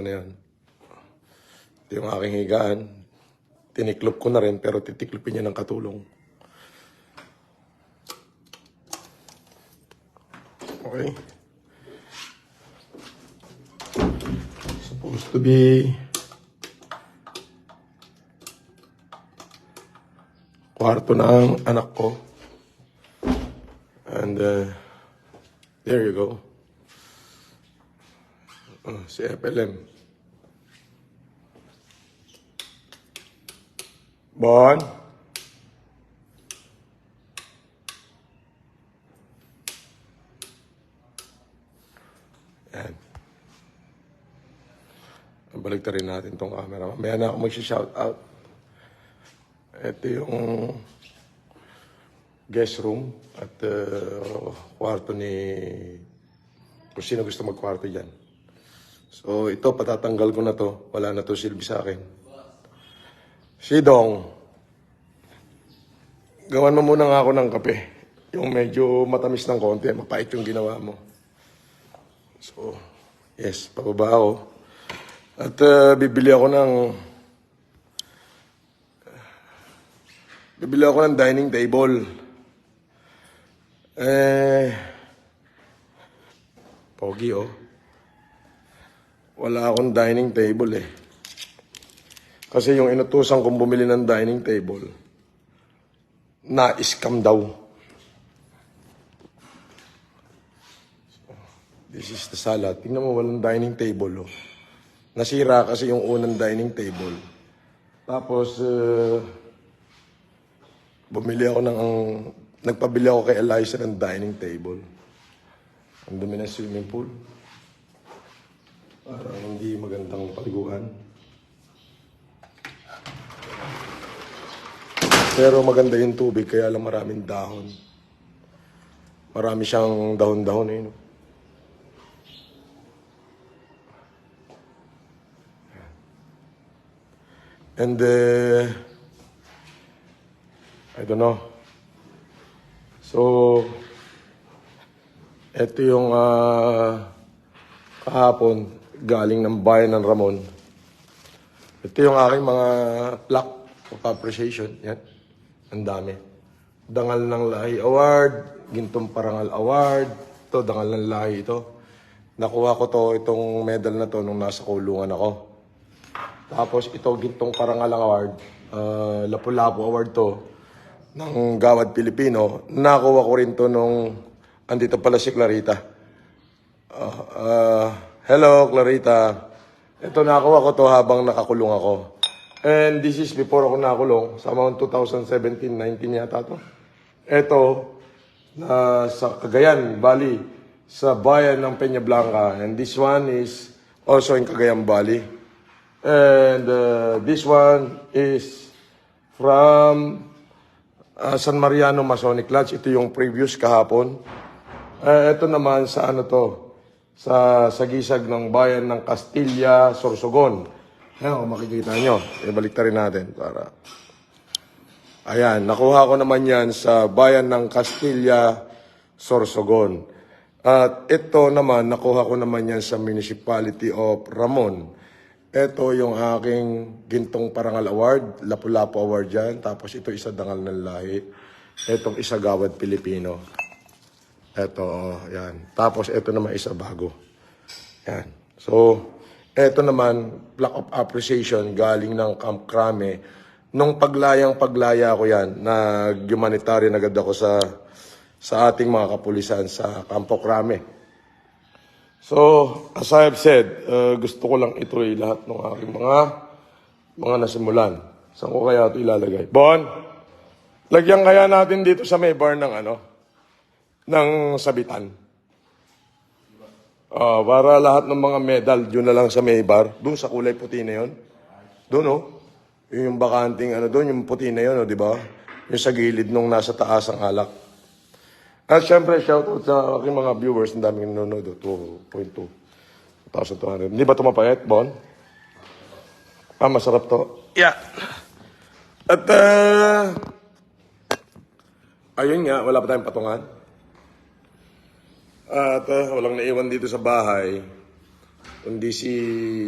na yan. Ito yung aking higaan. Tiniklop ko na rin pero titiklopin niya ng katulong. Okay. Supposed to be kwarto ng anak ko. And there you go. Si FLM. Bon. Yan. Balik rin natin tong camera. Mamaya na ako mag-shout out. Ito yung guest room at kwarto ni kung sino gusto magkwarto dyan. So ito, patatanggal ko na to. Wala na to silbi sa akin. Sidong, gawan mo muna nga ako ng kape. Yung medyo matamis ng konti, mapait yung ginawa mo. So, yes, pababa ako. At bibili ako ng dining table. Pogi oh. Wala akong dining table eh. Kasi yung inutusan kong bumili ng dining table, na-scam daw. So, this is the sala. Tingnan mo, walang dining table. Oh. Nasira kasi yung unang dining table. Tapos, nagpabili ako kay Eliza ng dining table. Ang dumi ng swimming pool. Parang hindi magandang paliguan. Pero maganda yung tubig, kaya lang maraming dahon. Marami siyang dahon-dahon eh. No? And I don't know. So, ito yung kahapon, galing ng bayan ng Ramon. Ito yung aking mga plaque of appreciation. Yan. Ang dami. Dangal ng Lahi Award, Gintong Parangal Award. Ito, Dangal ng Lahi ito. Nakuha ko itong medal na to nung nasa kulungan ako. Tapos ito, Gintong Parangal Award. Lapu-Lapu Award to ng Gawad Pilipino. Nakuha ko rin to nung andito pala si Clarita. Hello, Clarita. Ito, nakuha ko to habang nakakulong ako. And this is before ako nakulong. Sa mga 2017-19 yata to. Ito, sa Cagayan Valley, sa bayan ng Peña Blanca. And this one is also in Cagayan Valley. And this one is from San Mariano Masonic Lodge. Ito yung previous kahapon. Ito naman sa ano to? Sa sagisag ng bayan ng Castilla, Sorsogon. Ayan, kung makikita nyo, ibalik rin natin para... Ayan, nakuha ko naman yan sa bayan ng Castilla, Sorsogon. At ito naman, nakuha ko naman yan sa Municipality of Ramon. Ito yung aking Gintong Parangal Award, Lapu-Lapu Award yan. Tapos ito isa Dangal ng Lahi. Itong isa Gawad Pilipino. Ito, yan. Tapos ito naman isa bago. Yan. So... Ito naman, plaque of appreciation galing ng Camp Crame. Nung paglaya ko yan, nag-humanitarian agad ako sa ating mga kapulisan sa Campo Crame. So, as I have said, gusto ko lang ituloy lahat ng aking mga nasimulan. Saan ko kaya ito ilalagay? Bon, lagyan kaya natin dito sa may bar ng sabitan. Para lahat ng mga medal, yun na lang sa may bar. Doon sa kulay puti na yun. Doon, oh. Yung bakanting, doon, yung puti na yun, oh, di ba? Yung sa gilid nung nasa taas ang alak. At syempre, shoutout sa aking mga viewers. Ang daming nanonood, 2.2. 1,200. Hindi ba ito mapait, Bon? Masarap to. Yeah. At, ayun nga, wala pa tayong patungan. At walang naiwan dito sa bahay, kundi si